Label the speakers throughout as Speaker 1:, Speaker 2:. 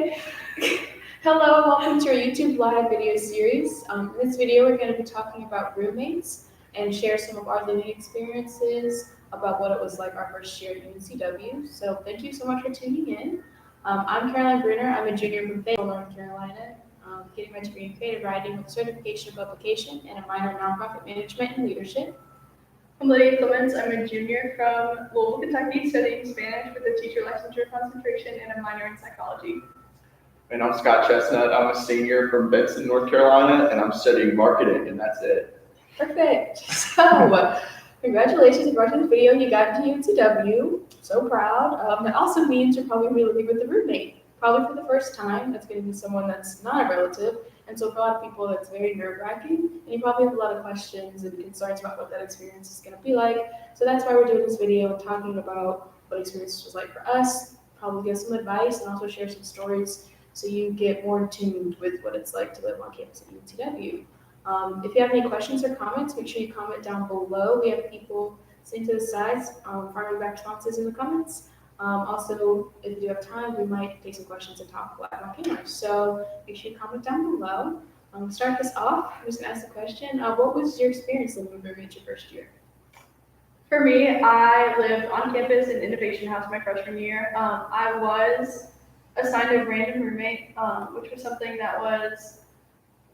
Speaker 1: Okay. Hello, welcome to our YouTube live video series. In this video, we're going to be talking about roommates and share some of our living experiences about what it was like our first year at UNCW. So thank you so much for tuning in. I'm Caroline Bruner. I'm a junior from Fayetteville, North Carolina, getting my degree in creative writing with a certification in publication and a minor in nonprofit management and leadership.
Speaker 2: I'm Lydia Clemens. I'm a junior from Louisville, Kentucky, studying Spanish with a teacher licensure concentration and a minor in psychology.
Speaker 3: And I'm Scott Chestnut. I'm a senior from Benson, North Carolina, and I'm studying marketing, and that's it.
Speaker 1: Perfect. So, congratulations on watching this video. You got into UNCW. So proud. That also means you're probably going to be living with a roommate, probably for the first time. That's going to be someone that's not a relative. And so for a lot of people, that's very nerve-wracking. And you probably have a lot of questions and concerns about what that experience is going to be like. So that's why we're doing this video, talking about what experience was like for us, probably give some advice, and also share some stories so you get more in tune with what it's like to live on campus at UNCW. If you have any questions or comments, make sure you comment down below. We have people sitting to the sides, firing back responses in the comments. Also, if you have time, we might take some questions and talk live on camera. So make sure you comment down below. Start this off. I'm just gonna ask the question. What was your experience living with roommates your first year?
Speaker 2: For me, I lived on campus in Innovation House my freshman year. I was assigned a random roommate, which was something that was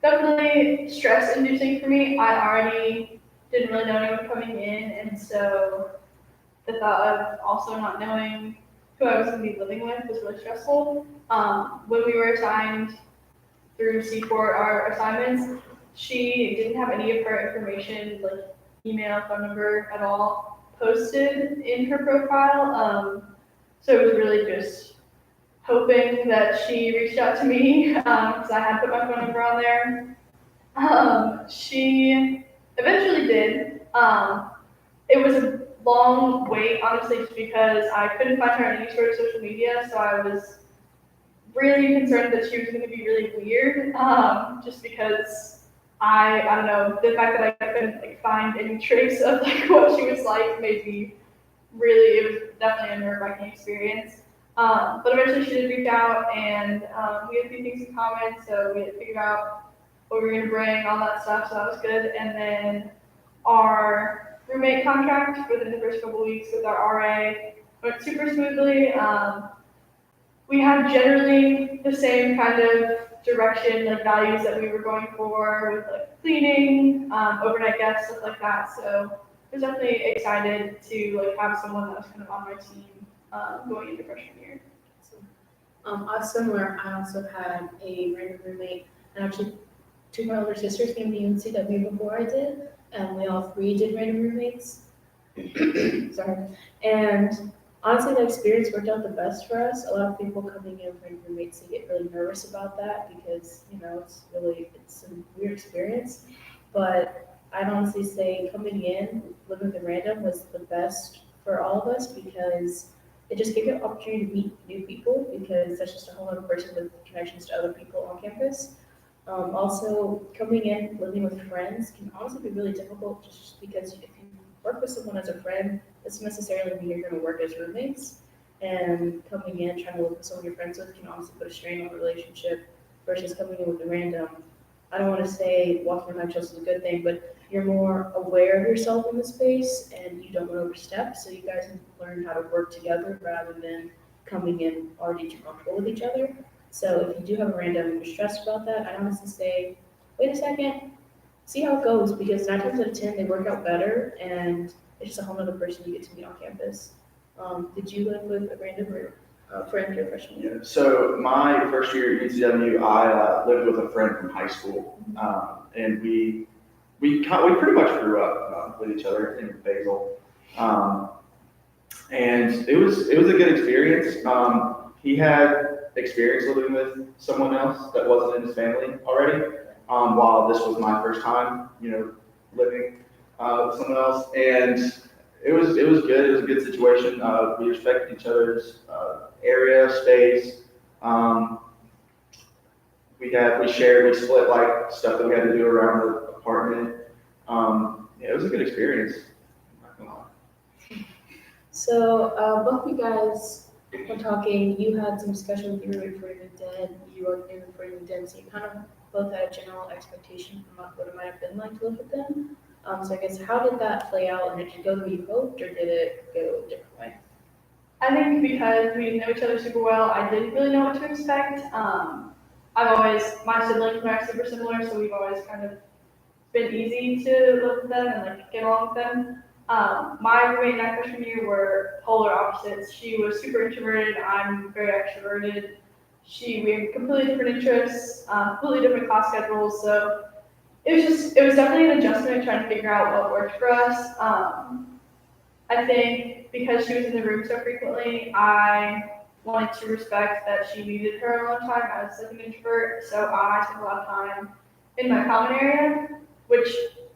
Speaker 2: definitely stress-inducing for me. I already didn't really know anyone coming in, and so the thought of also not knowing who I was going to be living with was really stressful. When we were assigned through Seaport our assignments, she didn't have any of her information, like email, phone number at all, posted in her profile. So it was really just hoping that she reached out to me because I had put my phone number on there. She eventually did. It was a long wait, honestly, just because I couldn't find her on any sort of social media, so I was really concerned that she was going to be really weird, just because I don't know, the fact that I couldn't find any trace of what she was like made me really, it was definitely a nerve-wracking experience. But eventually she did reach out, and we had a few things in common, so we had figured out what we were going to bring, all that stuff, so that was good. And then our roommate contract within the first couple weeks with our RA went super smoothly. We had generally the same kind of direction, values that we were going for with cleaning, overnight guests, stuff like that. So I was definitely excited to have someone that was kind of on my team going into freshman year.
Speaker 1: Similar, I also had a random roommate, and actually two of my older sisters came to UNCW before I did, and we all three did random roommates. Sorry. And honestly, the experience worked out the best for us. A lot of people coming in for roommates, they get really nervous about that because, it's a weird experience. But I'd honestly say coming in, living with a random was the best for all of us because it just gave you an opportunity to meet new people because that's just a whole other person with connections to other people on campus. Also, coming in, living with friends can honestly be really difficult just because if you work with someone as a friend, doesn't necessarily mean you're going to work as roommates. And coming in, trying to live with someone you're friends with can honestly put a strain on the relationship versus coming in with a random. I don't want to say walking on eggshells is a good thing, but you're more aware of yourself in the space and you don't want to overstep. So you guys can learn how to work together rather than coming in already too comfortable with each other. So if you do have a random and you're stressed about that, I'd honestly say, wait a second, see how it goes, because 9 times out of 10 they work out better and it's just a whole other person you get to meet on campus. Did you live with a random or friend your freshman year?
Speaker 3: Yeah, so my first year at UCW, I lived with a friend from high school, and we pretty much grew up with each other in Fayetteville, and it was a good experience. He had experience living with someone else that wasn't in his family already, while this was my first time, living with someone else, and it was good. It was a good situation. We respected each other's area, space. We split stuff that we had to do around the apartment. It was a good experience. I'm not gonna lie.
Speaker 1: So both of you guys when talking, you had some discussion with your roommate before you moved in, you were new before you moved in, so you kind of both had a general expectation from what it might have been like to live with them. So I guess how did that play out, and did it go the way you hoped, or did it go a different way?
Speaker 2: I think because we didn't know each other super well, I didn't really know what to expect. My siblings are super similar, so we've always kind of been easy to live with them and like get along with them. My roommate in my freshman year were polar opposites. She was super introverted. I'm very extroverted. We had completely different interests, completely different class schedules. So it was definitely an adjustment trying to figure out what worked for us. I think because she was in the room so frequently, I wanted to respect that she needed her alone time as like an introvert. So I spent a lot of time in my common area, which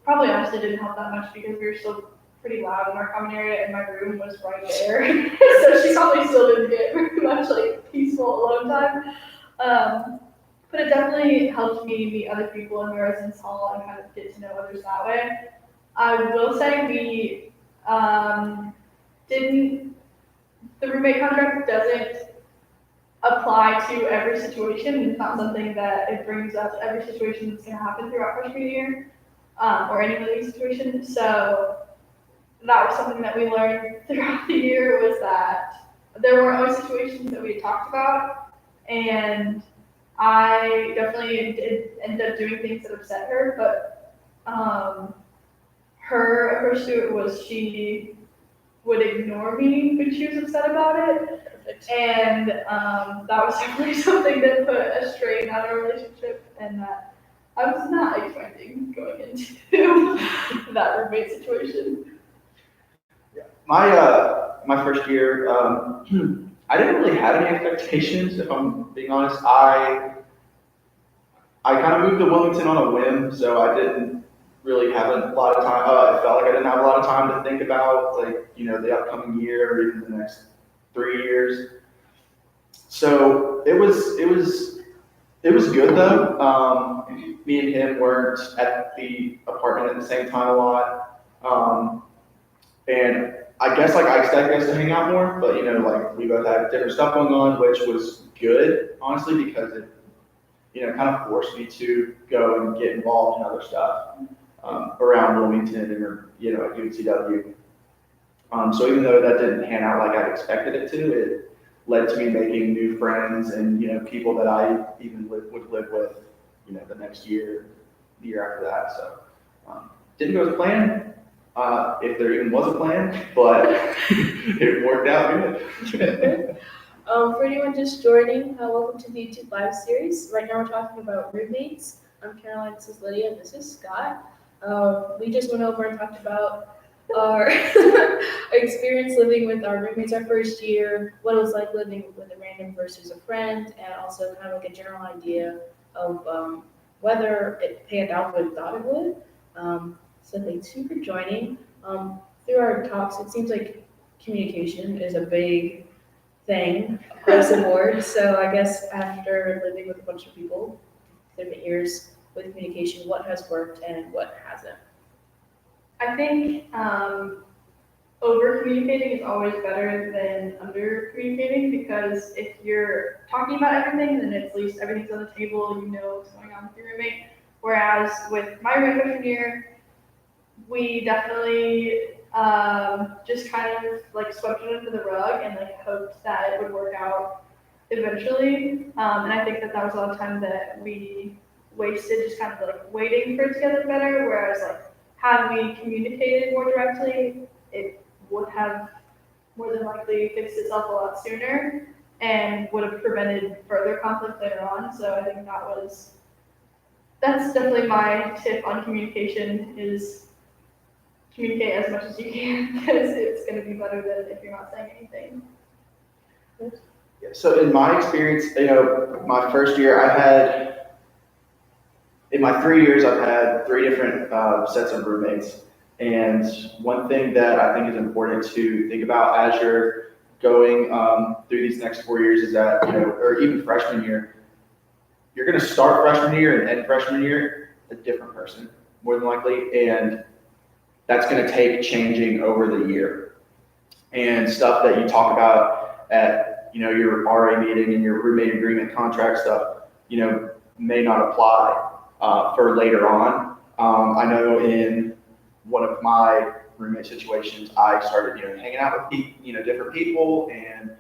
Speaker 2: probably honestly didn't help that much because we were still pretty loud in our common area and my room was right there. So she probably still didn't get very much like peaceful alone time. But it definitely helped me meet other people in the residence hall and kind of get to know others that way. I will say didn't, the roommate contract doesn't apply to every situation. It's not something that it brings up every situation that's going to happen throughout freshman year or any living situation. So that was something that we learned throughout the year was that there were always situations that we had talked about, and I definitely did end up doing things that upset her, but her approach to it was she would ignore me when she was upset about it. And that was definitely something that put a strain on our relationship and that I was not expecting going into that roommate situation.
Speaker 3: My first year, I didn't really have any expectations, if I'm being honest. I kind of moved to Wilmington on a whim, so I didn't really have a lot of time. I felt like I didn't have a lot of time to think about, like, the upcoming year or even the next 3 years. So it was good though. Me and him weren't at the apartment at the same time a lot, and I guess like I expected us to hang out more, but like we both had different stuff going on, which was good honestly because it kind of forced me to go and get involved in other stuff around Wilmington and at UNCW. So even though that didn't pan out like I expected it to, it led to me making new friends and people that I even would live with the next year, the year after that. So didn't go as planned. If there even was a plan, but it worked out good.
Speaker 1: For anyone just joining, welcome to the YouTube live series. Right now we're talking about roommates. I'm Caroline, this is Lydia, and this is Scott. We just went over and talked about our experience living with our roommates our first year, what it was like living with a random versus a friend, and also kind of like a general idea of whether it panned out what we thought it would. So thanks you for joining. Through our talks, it seems like communication is a big thing across the board. So I guess after living with a bunch of people, different years with communication, what has worked and what hasn't?
Speaker 2: I think over communicating is always better than under communicating because if you're talking about everything, then at least everything's on the table, you know what's going on with your roommate. Whereas with my roommate freshman year, we definitely just kind of like swept it under the rug and like hoped that it would work out eventually. And I think that was a lot of time that we wasted just kind of like waiting for it to get better. Whereas like had we communicated more directly, it would have more than likely fixed itself a lot sooner and would have prevented further conflict later on. So I think that's definitely my tip on communication is communicate as much as you can because it's going to be better than if you're not saying anything.
Speaker 3: Yeah, so in my experience, my first year in my 3 years, I've had 3 different sets of roommates. And one thing that I think is important to think about as you're going through these next 4 years is that, or even freshman year, you're going to start freshman year and end freshman year a different person, more than likely. And that's going to take changing over the year. And stuff that you talk about at your RA meeting and your roommate agreement contract stuff, may not apply for later on. I know in one of my roommate situations, I started, hanging out with different people and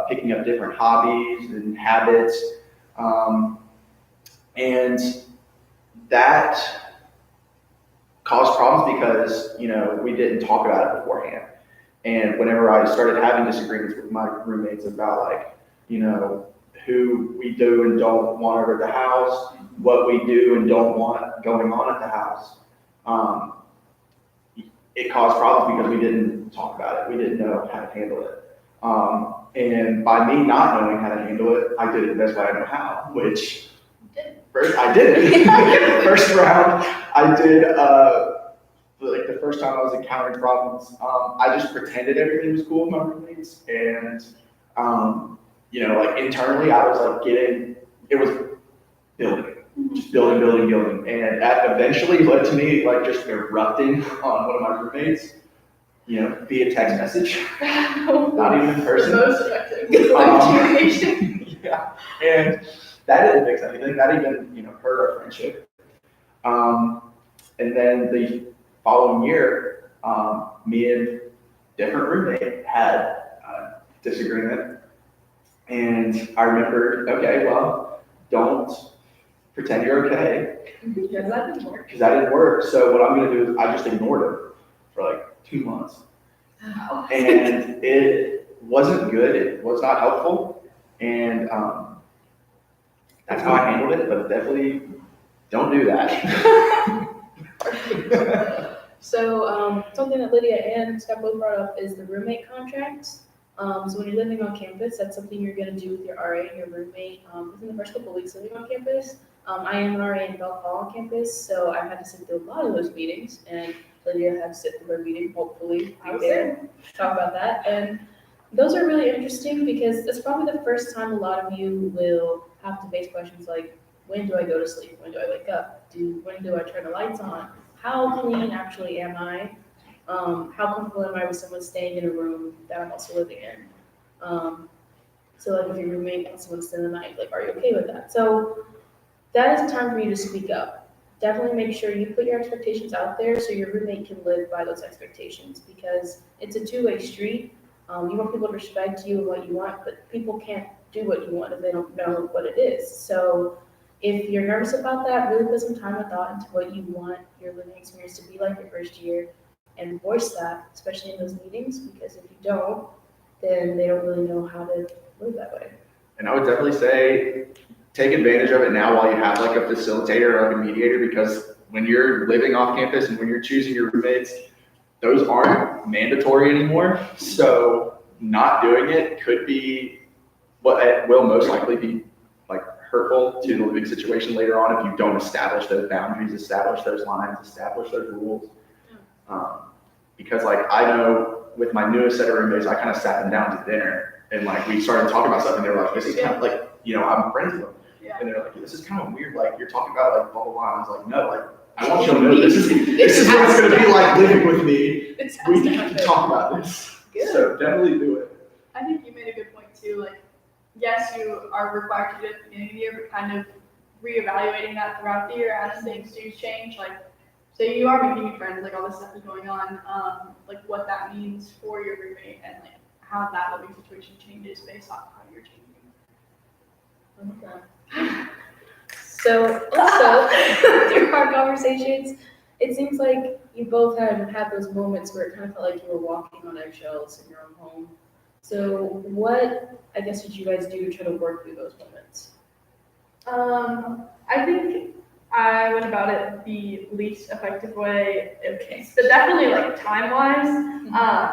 Speaker 3: picking up different hobbies and habits, and that caused problems because we didn't talk about it beforehand. And whenever I started having disagreements with my roommates about who we do and don't want over at the house, what we do and don't want going on at the house, it caused problems because we didn't talk about it. We didn't know how to handle it. And by me not knowing how to handle it, I did it the best way I know how, which first I did it. First round, I did, like the first time I was encountering problems, I just pretended everything was cool with my roommates. And, internally I was it was building, just building. And that eventually led to me just erupting on one of my roommates, via text message, not even in person.
Speaker 2: Most effective communication.
Speaker 3: Yeah, and that didn't fix anything. That even, hurt our friendship. And then the following year, me and different roommate had a disagreement. And I remembered, okay, well, don't pretend you're okay.
Speaker 1: Because that didn't work.
Speaker 3: Because that didn't work. So what I'm going to do is I just ignored him for 2 months.
Speaker 1: Oh.
Speaker 3: And it wasn't good. It was not helpful. And that's how I handled it, but definitely don't do that.
Speaker 1: So something that Lydia and Scott both brought up is the roommate contracts. So when you're living on campus, that's something you're going to do with your RA and your roommate within the first couple of weeks living on campus. I am an RA in Bell Hall on campus, so I've had to sit through a lot of those meetings, and Lydia had to sit through her meeting, hopefully.
Speaker 2: I was there.
Speaker 1: Talk about that. And those are really interesting because it's probably the first time a lot of you will have to face questions like, when do I go to sleep? When do I wake up? When do I turn the lights on? How clean actually am I? How comfortable am I with someone staying in a room that I'm also living in? So if your roommate wants someone to stay the night, are you okay with that? So that is a time for you to speak up. Definitely make sure you put your expectations out there so your roommate can live by those expectations, because it's a two-way street. You want people to respect you and what you want, but people can't do what you want if they don't know what it is. So if you're nervous about that, really put some time and thought into what you want your living experience to be like your first year, and voice that, especially in those meetings, because if you don't, then they don't really know how to live that way.
Speaker 3: And I would definitely say take advantage of it now while you have a facilitator or a mediator, because when you're living off campus and when you're choosing your roommates, those aren't mandatory anymore. So not doing it could be what it will most likely be hurtful to the living situation later on if you don't establish those boundaries, establish those lines, establish those rules. Because I know with my newest set of roommates, I kind of sat them down to dinner and we started talking about stuff, and they were like, this is kind of I'm friends with them.
Speaker 2: Yeah.
Speaker 3: And they're like, this is kind of weird. You're talking about blah, blah, blah. And I was like, no, I want you to know this is what it's going to be like living with me. We can talk about this.
Speaker 1: Good.
Speaker 3: So definitely do it.
Speaker 2: I think you made a good point too. Yes, you are required to do it at the beginning of the year, but kind of reevaluating that throughout the year as things do change. Say you are making new friends, all this stuff is going on, what that means for your roommate and how that living situation changes based off how you're changing.
Speaker 1: So also, through our conversations, it seems like you both have had those moments where it kind of felt like you were walking on eggshells in your own home. So what, I guess, did you guys do to try to work through those moments?
Speaker 2: I think I went about it the least effective way, but definitely time-wise,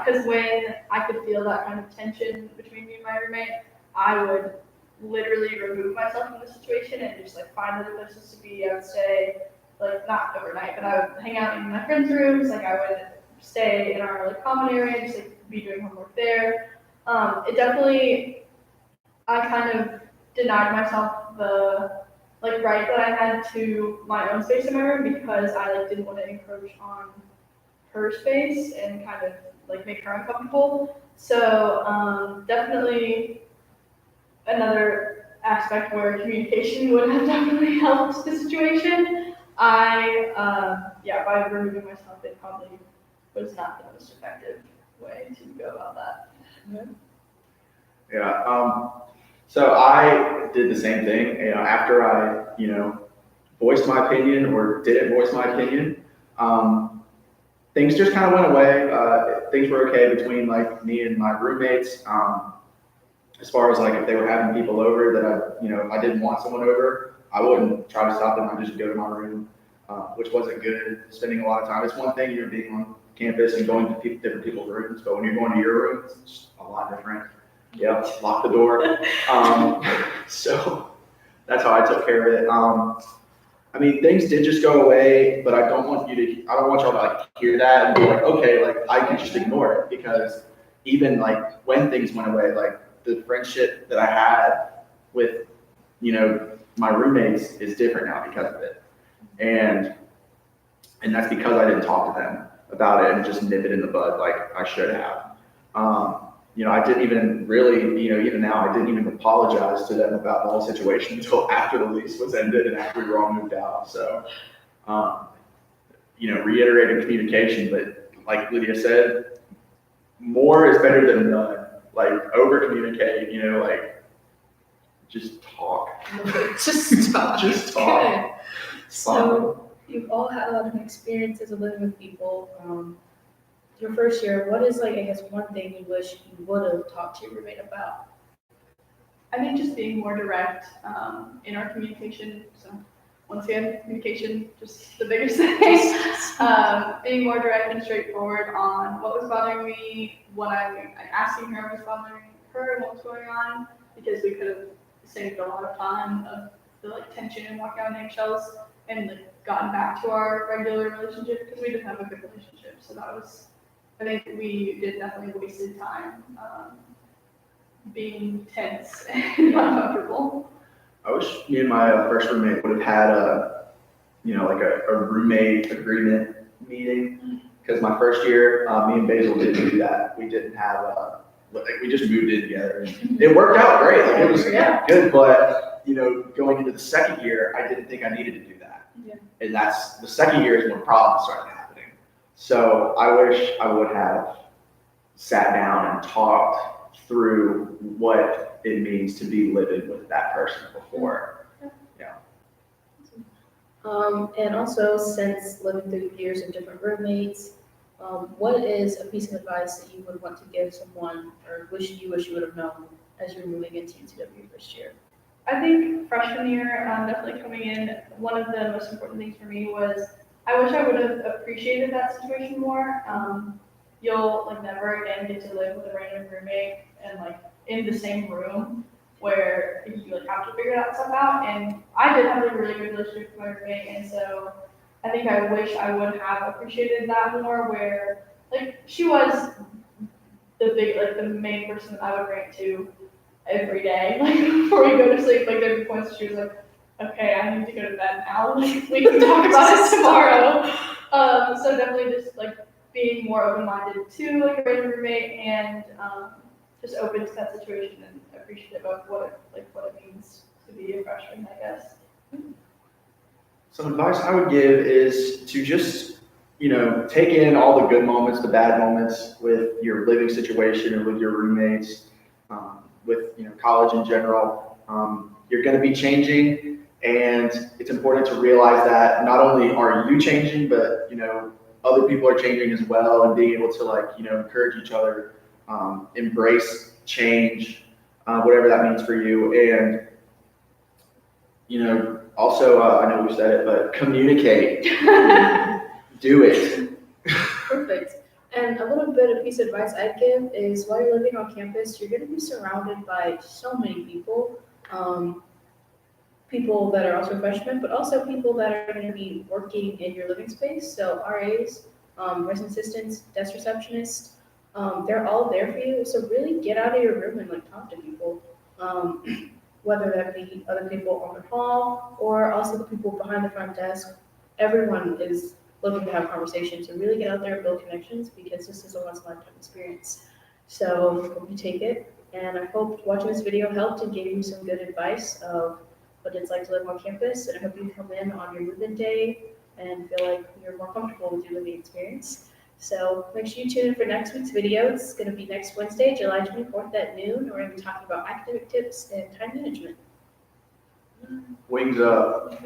Speaker 2: because when I could feel that kind of tension between me and my roommate, I would literally remove myself from the situation and just find other places to be. I would stay not overnight, but I would hang out in my friends' rooms. I would stay in our common area, just be doing homework there. It definitely, I kind of denied myself the right that I had to my own space in my room, because I didn't want to encroach on her space and kind of make her uncomfortable. So definitely another aspect where communication would have definitely helped the situation. By removing myself, it probably was not the most effective way to go about that.
Speaker 3: Yeah. So I did the same thing. After I, voiced my opinion or didn't voice my opinion, things just kind of went away. Things were okay between like me and my roommates. As far as like if they were having people over that I didn't want someone over, I wouldn't try to stop them. I'd just go to my room, which wasn't good. Spending a lot of time. It's one thing being on campus and going to different people's rooms, but when you're going to your room, it's just a lot different. Yeah, lock the door. So that's how I took care of it. I mean, things did just go away, but I don't want y'all to like hear that and be like, okay, like I can just ignore it, because even like when things went away, like the friendship that I had with, my roommates is different now because of it. And that's because I didn't talk to them about it and just nip it in the bud like I should have. I didn't even really, even now, I didn't even apologize to them about the whole situation until after the lease was ended and after we were all moved out. So, reiterating communication, but like Lydia said, more is better than none. Like over communicate, like just talk.
Speaker 1: Just talk.
Speaker 3: Just talk.
Speaker 1: Good. So you've all had a lot of experiences of living with people. Your first year, what is like, I guess, one thing you wish you would have talked to your roommate about?
Speaker 2: I think just being more direct in our communication. So once again, communication, just the biggest thing. Being more direct and straightforward on what was bothering me, asking her what was bothering her and what was going on, because we could have saved a lot of time of the like tension and walking on eggshells and like gotten back to our regular relationship, because we didn't have a good relationship. So I think we did definitely wasted time being tense and uncomfortable.
Speaker 3: I wish me and my first roommate would have had a roommate agreement meeting, because my first year, me and Basil didn't do that. We didn't have we just moved in together. And it worked out great. Like, it was good, but going into the second year, I didn't think I needed to do that.
Speaker 1: Yeah.
Speaker 3: And that's the second year is when problems started happening. So I wish I would have sat down and talked through what it means to be living with that person before. Yeah.
Speaker 1: And also, since living through years of different roommates, what is a piece of advice that you would want to give someone, or wish you would have known as you're moving into UTW first year?
Speaker 2: I think freshman year, definitely coming in, one of the most important things for me was I wish I would have appreciated that situation more. You'll like never again get to live with a random roommate and like in the same room where you like have to figure that stuff out. And I did have like, a really good relationship with my roommate, and so I think I wish I would have appreciated that more. Where like she was the main person that I would rant to every day, like before we go to sleep. Like there were points she was like, okay, I need to go to bed now. Like, we can talk about it tomorrow. So definitely just like being more open-minded to like a random roommate, and just open to that situation and appreciative of what it means to be a freshman, I guess.
Speaker 3: Some advice I would give is to just, take in all the good moments, the bad moments with your living situation and with your roommates, with, college in general. You're going to be changing, and it's important to realize that not only are you changing, but, other people are changing as well, and being able to encourage each other, embrace change, whatever that means for you. And, also, I know we said it, but communicate. Do it.
Speaker 1: Perfect. And a little bit of piece of advice I'd give is while you're living on campus, you're going to be surrounded by so many people. People that are also freshmen, but also people that are going to be working in your living space. So RAs, resident assistants, desk receptionists, they're all there for you. So really get out of your room and talk to people. Whether that be other people on the hall or also the people behind the front desk. Everyone is looking to have conversations, and really get out there and build connections, because this is a once in a lifetime experience. So hope you take it. And I hope watching this video helped and gave you some good advice of what it's like to live on campus. And I hope you come in on your move-in day and feel like you're more comfortable with your living experience. So make sure you tune in for next week's video. It's going to be next Wednesday, July 24th at noon. We're going to be talking about academic tips and time management.
Speaker 3: Wings up.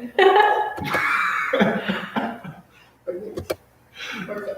Speaker 1: We're good.